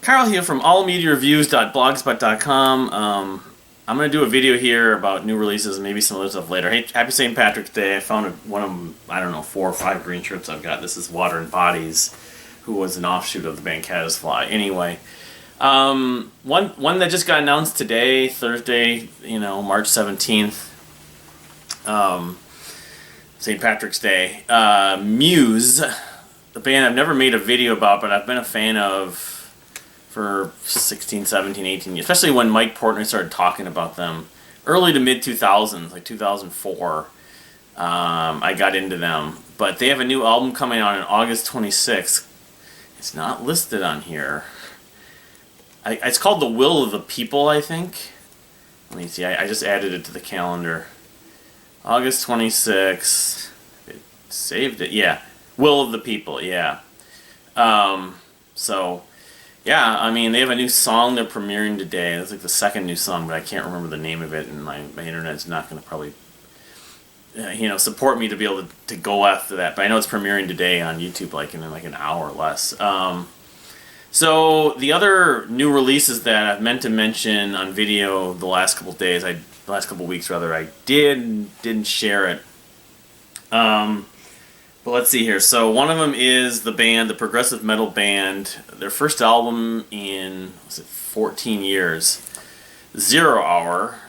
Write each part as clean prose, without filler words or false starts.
Carl here from allmediareviews.blogspot.com. I'm going to do a video here about new releases and maybe some other stuff later. Hey, happy St. Patrick's Day. I found one of them, I don't know, 4 or 5 green shirts I've got. This is Water and Bodies, who was an offshoot of the band Caddisfly. Anyway, one that just got announced today, Thursday, March 17th, St. Patrick's Day. Muse, the band I've never made a video about, but I've been a fan of for 16, 17, 18 years, especially when Mike Portnoy started talking about them. Early to mid-2000s, like 2004, I got into them. But they have a new album coming out on August 26th. It's not listed on here. It's called The Will of the People, I think. Let me see, I just added it to the calendar. August 26th. It saved it, yeah. Will of the People, yeah. Yeah, I mean, they have a new song they're premiering today. It's like the second new song, but I can't remember the name of it, and my internet's not going to probably, support me to be able to go after that. But I know it's premiering today on YouTube, like in like an hour or less. So the other new releases that I've meant to mention on video the last couple days, the last couple weeks rather, I didn't share it. But let's see here. So one of them is the band, the progressive metal band, their first album in 14 years, 0 Hour.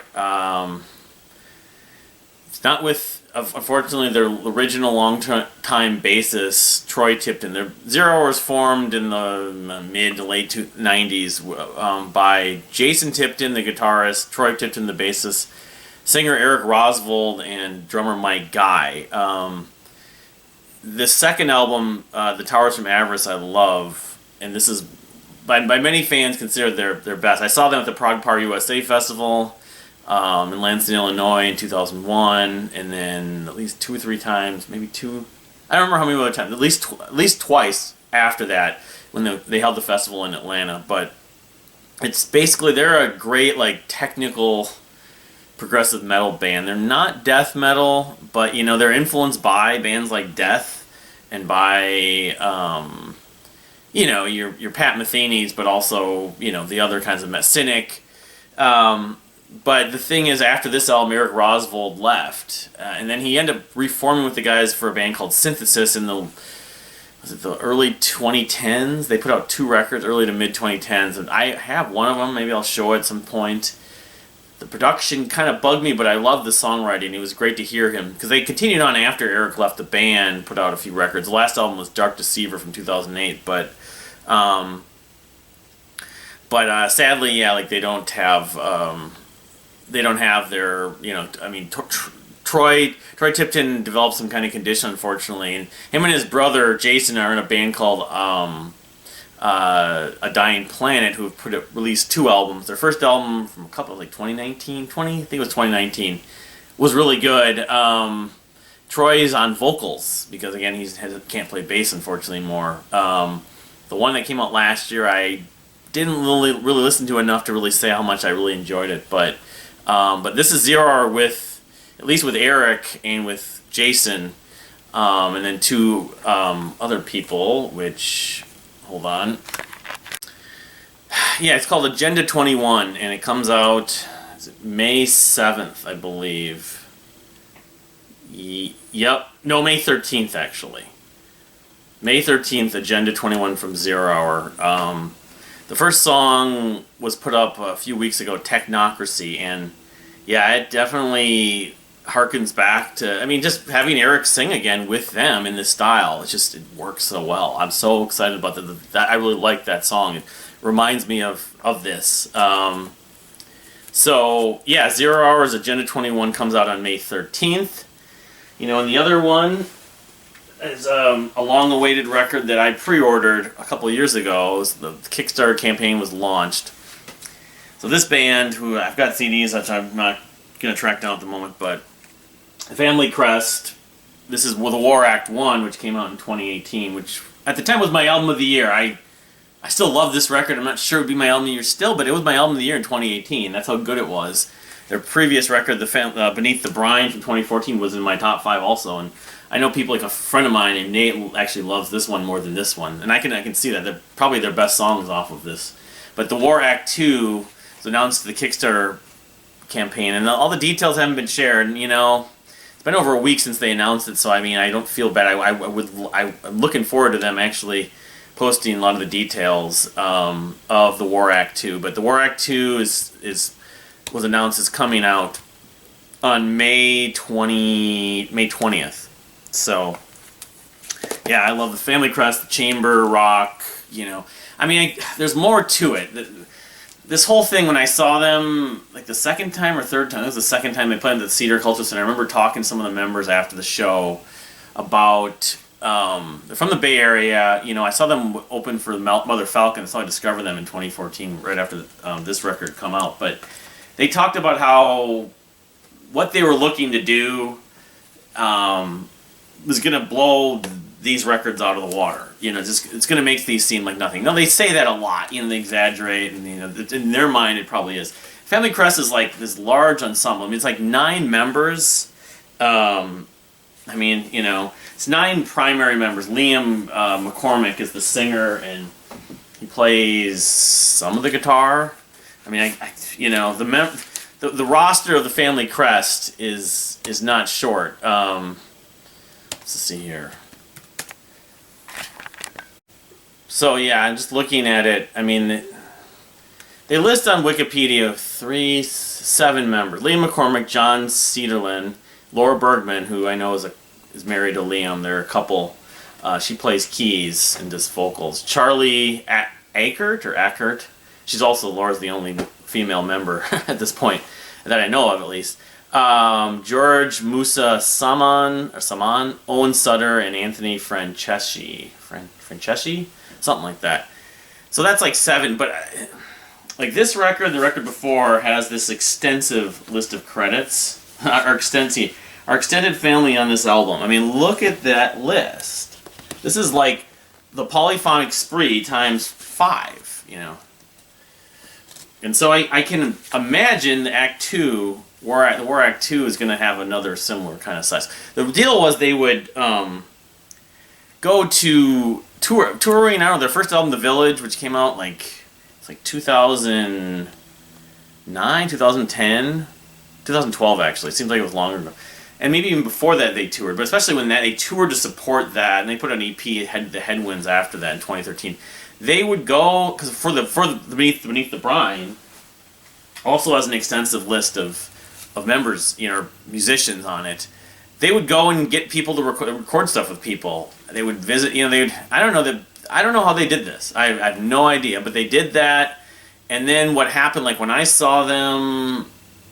It's not with, unfortunately, their original long-time bassist, Troy Tipton. Their 0 Hour was formed in the mid to late 90s by Jason Tipton, the guitarist, Troy Tipton, the bassist, singer Eric Rosvold, and drummer Mike Guy. The second album, The Towers from Avarice, I love, and this is by many fans considered their best. I saw them at the Prague Power USA Festival in Lansing, Illinois in 2001, and then at least 2 or 3 times, maybe 2. I don't remember how many other times. At least twice after that when they held the festival in Atlanta. But it's basically, they're a great technical progressive metal band. They're not death metal, but they're influenced by bands like Death and by your Pat Metheny's, but also the other kinds of Cynic. But the thing is, after this album, Eric Rosvold left, and then he ended up reforming with the guys for a band called Synthesis in the early 2010s. They put out 2 records, early to mid 2010s, and I have one of them. Maybe I'll show it at some point. The production kind of bugged me, but I loved the songwriting. It was great to hear him, because they continued on after Eric left the band, put out a few records. The last album was Dark Deceiver from 2008, but sadly, yeah, they don't have their, Troy Tipton developed some kind of condition, unfortunately, and him and his brother Jason are in a band called A Dying Planet, who have released 2 albums. Their first album from a couple, 2019, I think it was 2019, was really good. Troy's on vocals, because again, he can't play bass, unfortunately, anymore. The one that came out last year, I didn't really listen to enough to really say how much I really enjoyed it, but this is 0 Hour at least with Eric and with Jason, and then 2 other people, which, hold on. Yeah, it's called Agenda 21, and it comes out May 7th, I believe. Yep. No, May 13th, actually. May 13th, Agenda 21 from 0 Hour. The first song was put up a few weeks ago, Technocracy, and yeah, it definitely harkens back to, just having Eric sing again with them in this style. It works so well. I'm so excited about that. I really like that song. It reminds me of this. So yeah, 0 Hour's Agenda 21 comes out on May 13th. And the other one is a long-awaited record that I pre-ordered a couple of years ago. The Kickstarter campaign was launched. So this band, who I've got CDs that I'm not going to track down at the moment, but Family Crest, this is The War Act 1, which came out in 2018, which at the time was my album of the year. I still love this record. I'm not sure it would be my album of the year still, but it was my album of the year in 2018. That's how good it was. Their previous record, Beneath the Brine from 2014, was in my top 5 also, and I know people like a friend of mine named Nate actually loves this one more than this one, and I can see that. They're probably their best songs off of this. But the War Act 2 was announced to the Kickstarter campaign, and all the details haven't been shared, and it's been over a week since they announced it, so I mean, I don't feel bad. I'm looking forward to them actually posting a lot of the details of the War Act 2. But the War Act 2 was announced as coming out on May 20th. So, yeah, I love the Family Crest, the chamber rock, I mean, there's more to it. This whole thing, when I saw them, like the second time or third time, it was the second time they played at the Cedar Culture Center, I remember talking to some of the members after the show about, they're from the Bay Area, I saw them open for Mother Falcon, so I discovered them in 2014, right after this record come out, but they talked about what they were looking to do was going to blow these records out of the water. It's going to make these seem like nothing. No, they say that a lot. They exaggerate, and in their mind it probably is. Family Crest is like this large ensemble. I mean, it's like 9 members. It's 9 primary members. Liam McCormick is the singer, and he plays some of the guitar. I mean, the roster of the Family Crest is not short. Let's see here. So yeah, I'm just looking at it. I mean, they list on Wikipedia 7 members: Liam McCormick, John Cederlin, Laura Bergman, who I know is married to Liam. They're a couple. She plays keys and does vocals. Charlie Ackert. She's also Laura's the only female member at this point that I know of, at least. George Musa Saman, Owen Sutter, and Anthony Franceschi, something like that. So that's like 7, but like this record, the record before, has this extensive list of credits. Our extended family on this album. I mean, look at that list. This is like the Polyphonic Spree times 5, And so I can imagine the Act 2, the War Act 2 is going to have another similar kind of size. The deal was they would go to touring out their first album, The Village, which came out like 2009, 2010, 2012 actually. It seems like it was longer ago. And maybe even before that they toured, but especially when they toured to support that, and they put an EP, the Headwinds, after that in 2013. They would go, because for the Beneath the Brine also has an extensive list of members, musicians on it. They would go and get people to record stuff with people. They would visit, I don't know how they did this. I have no idea, but they did that. And then what happened, like when I saw them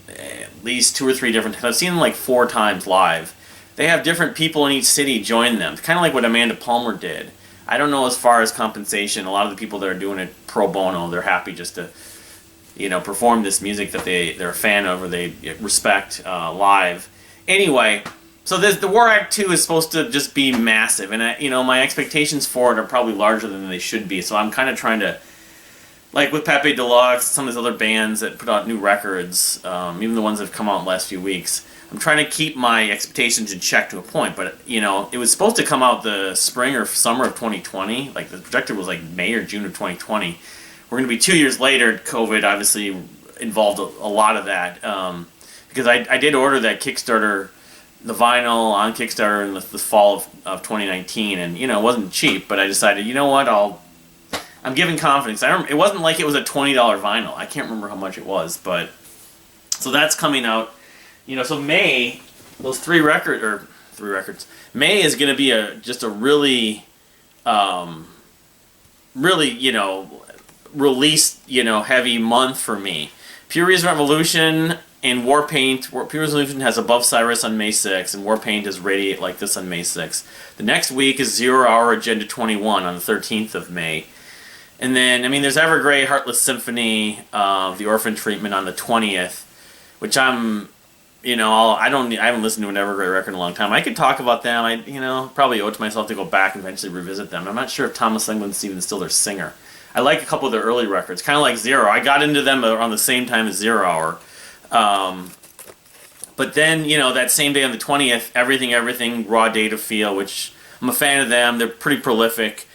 at least 2 or 3 different times, I've seen them like 4 times live. They have different people in each city join them. It's kind of like what Amanda Palmer did. I don't know as far as compensation. A lot of the people that are doing it pro bono, they're happy just to, perform this music that they're a fan of or they respect live. Anyway, so the War Act 2 is supposed to just be massive, and my expectations for it are probably larger than they should be. So I'm kind of trying to, like with Pepe Deluxe, some of these other bands that put out new records, even the ones that have come out in the last few weeks, I'm trying to keep my expectations in check to a point. But it was supposed to come out the spring or summer of 2020. Like the projected was like May or June of 2020. We're going to be 2 years later. COVID obviously involved a lot of that, because I did order that Kickstarter, the vinyl on Kickstarter in the fall of 2019, and it wasn't cheap, but I decided, what, I'm giving confidence. It wasn't like it was a $20 vinyl. I can't remember how much it was, but so that's coming out. So May, those 3 records. May is going to be just a really, release, heavy month for me. Furious Revolution and Warpaint. Furious Revolution has Above Cyrus on May 6th, and Warpaint is Radiate Like This on May 6th. The next week is 0 Hour Agenda 21 on the 13th of May. And then, there's Evergrey, Heartless Symphony, The Orphan Treatment on the 20th, which I haven't listened to an Evergrey record in a long time. I could talk about them. I probably owe it to myself to go back and eventually revisit them. I'm not sure if Thomas Lingman's even still their singer. I like a couple of their early records, kind of like Zero. I got into them around the same time as 0 Hour. But then, that same day on the 20th, Everything, Raw Data Feel, which I'm a fan of them. They're pretty prolific.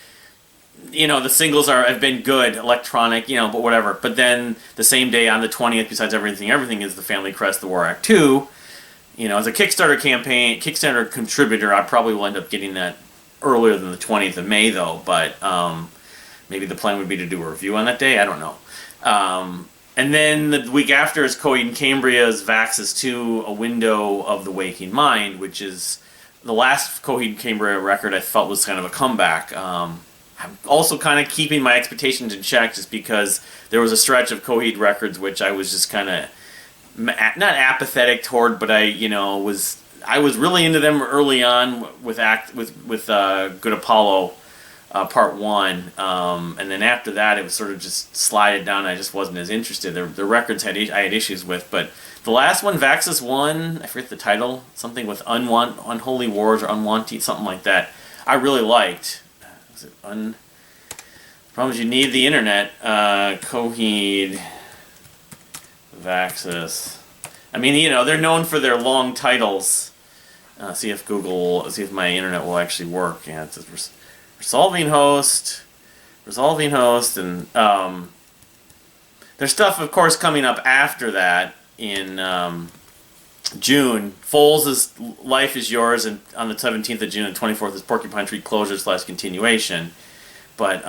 The singles have been good, electronic, but whatever. But then the same day on the 20th, besides Everything is the Family Crest, The War Act 2. As a Kickstarter contributor, I probably will end up getting that earlier than the 20th of May, though. But maybe the plan would be to do a review on that day. I don't know. And then the week after is Coheed and Cambria's Vaxxus 2, A Window of the Waking Mind, which is the last Coheed and Cambria record I felt was kind of a comeback. I'm also kind of keeping my expectations in check just because there was a stretch of Coheed records which I was just kind of not apathetic toward, but I was really into them early on with Good Apollo. Part 1, and then after that it was sort of just slided down. I just wasn't as interested. The records I had issues with, but the last one, Vaxxus 1, I forget the title, something with Unholy Wars or Unwanted, something like that, I really liked. Was it Problems You Need the Internet, Coheed, Vaxxus. I mean, they're known for their long titles. See if my internet will actually work. Yeah, it's Resolving Host, and there's stuff, of course, coming up after that in June. Foles' Life Is Yours, and on the 17th of June and 24th is Porcupine Tree Closure/Continuation. But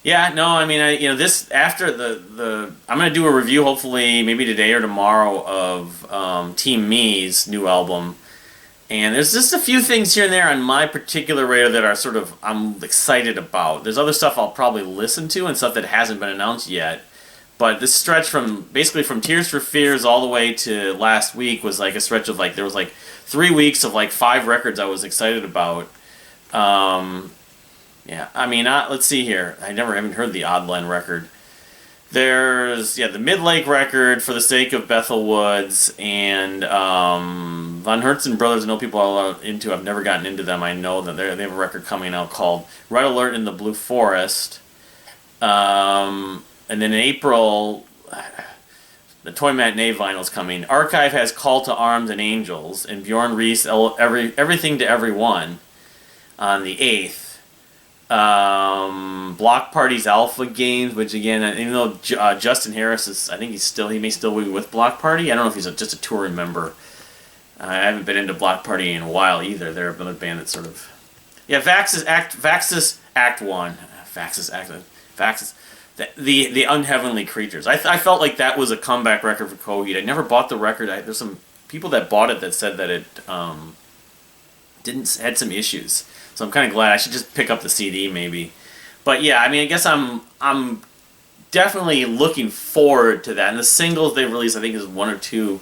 this after the I'm gonna do a review hopefully maybe today or tomorrow of Team Me's new album. And there's just a few things here and there on my particular radar that are sort of I'm excited about. There's other stuff I'll probably listen to and stuff that hasn't been announced yet. But this stretch from Tears for Fears all the way to last week was like a stretch of there was 3 weeks of 5 records I was excited about. Let's see here. I haven't heard the Oddland record. There's the Midlake record, For the Sake of Bethel Woods, and Von Hertzen Brothers. I know people are into. I've never gotten into them. I know that they have a record coming out called Red Alert in the Blue Forest. And then in April, the Toy Matinee vinyl's coming. Archive has Call to Arms and Angels, and Bjorn Reese Everything to Everyone on the 8th. Block Party's Alpha Games, which again, even though Justin Harris he may still be with Block Party. I don't know if he's just a touring member. I haven't been into Block Party in a while either. They're another band that sort of Vaxxus Act 1, the Unheavenly Creatures. I felt like that was a comeback record for Coheed. I never bought the record. There's some people that bought it that said that it had some issues. So I'm kind of glad. I should just pick up the CD maybe. But yeah, I guess I'm definitely looking forward to that. And the singles they've released, I think is 1 or 2,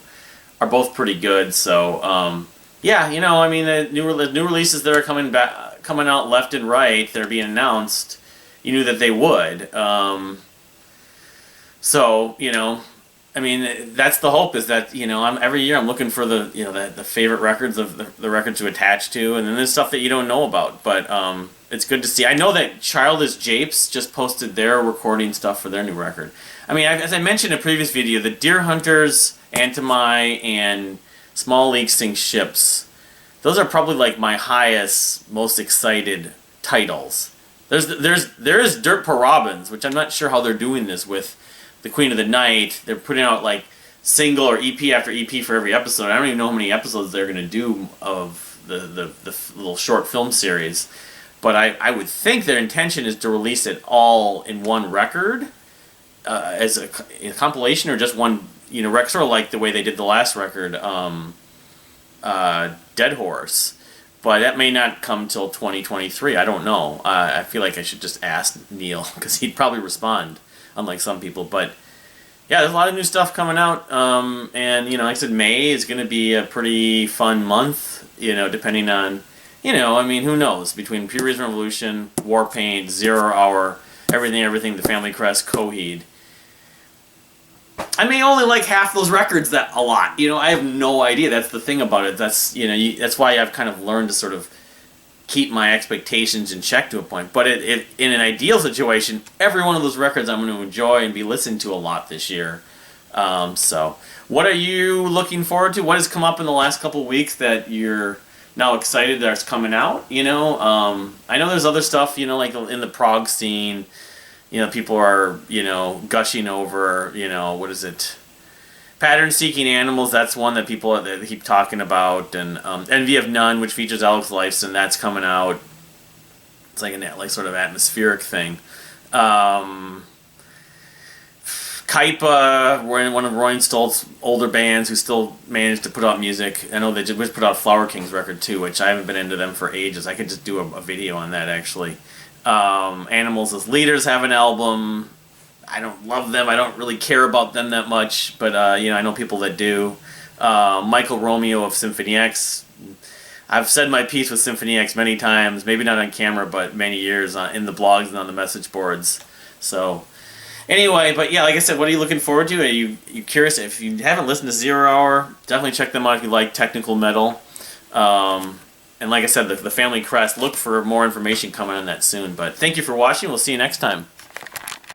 are both pretty good. So the new releases that are coming out left and right that are being announced, you knew that they would. That's the hope, is that every year I'm looking for the favorite records of the records to attach to, and then there's stuff that you don't know about. But it's good to see. I know that Childish Japes just posted their recording stuff for their new record. As I mentioned in a previous video, the Deer Hunters, Antimai, and Small League Sing Ships, those are probably my highest, most excited titles. There is Dirt Per Robbins, which I'm not sure how they're doing this with the Queen of the Night. They're putting out single or EP after EP for every episode. I don't even know how many episodes they're going to do of the little short film series. But I would think their intention is to release it all in one record as a compilation, or just one record, sort of like the way they did the last record, Dead Horse. But that may not come till 2023. I don't know. I feel like I should just ask Neil, because he'd probably respond, unlike some people. But yeah, there's a lot of new stuff coming out. And, like I said, May is going to be a pretty fun month, depending on, who knows? Between Pure Revolution, Warpaint, 0 Hour, Everything, The Family Crest, Coheed. I may only like half those records that a lot. I have no idea. That's the thing about it. That's that's why I've kind of learned to sort of keep my expectations in check to a point. But in an ideal situation, every one of those records I'm going to enjoy and be listening to a lot this year. So, what are you looking forward to? What has come up in the last couple of weeks that you're now excited that's coming out? You know, I know there's other stuff, you know, like in the prog scene, you know, people are, you know, gushing over, you know, what is it? Pattern Seeking Animals, that's one that people that keep talking about, and Envy of None, which features Alex Lifeson, that's coming out. It's like a sort of atmospheric thing. Kaipa, one of Roy Stoltz's older bands who still managed to put out music. I know they just put out Flower King's record too, which I haven't been into them for ages. I could just do a video on that actually. Animals as Leaders have an album. I don't love them. I don't really care about them that much, but you know, I know people that do. Michael Romeo of Symphony X. I've said my piece with Symphony X many times, maybe not on camera, but many years in the blogs and on the message boards. So, anyway, but yeah, like I said, what are you looking forward to? Are you curious? If you haven't listened to Zero Hour, definitely check them out if you like technical metal. And like I said, the family Crest, look for more information coming on that soon. But thank you for watching. We'll see you next time.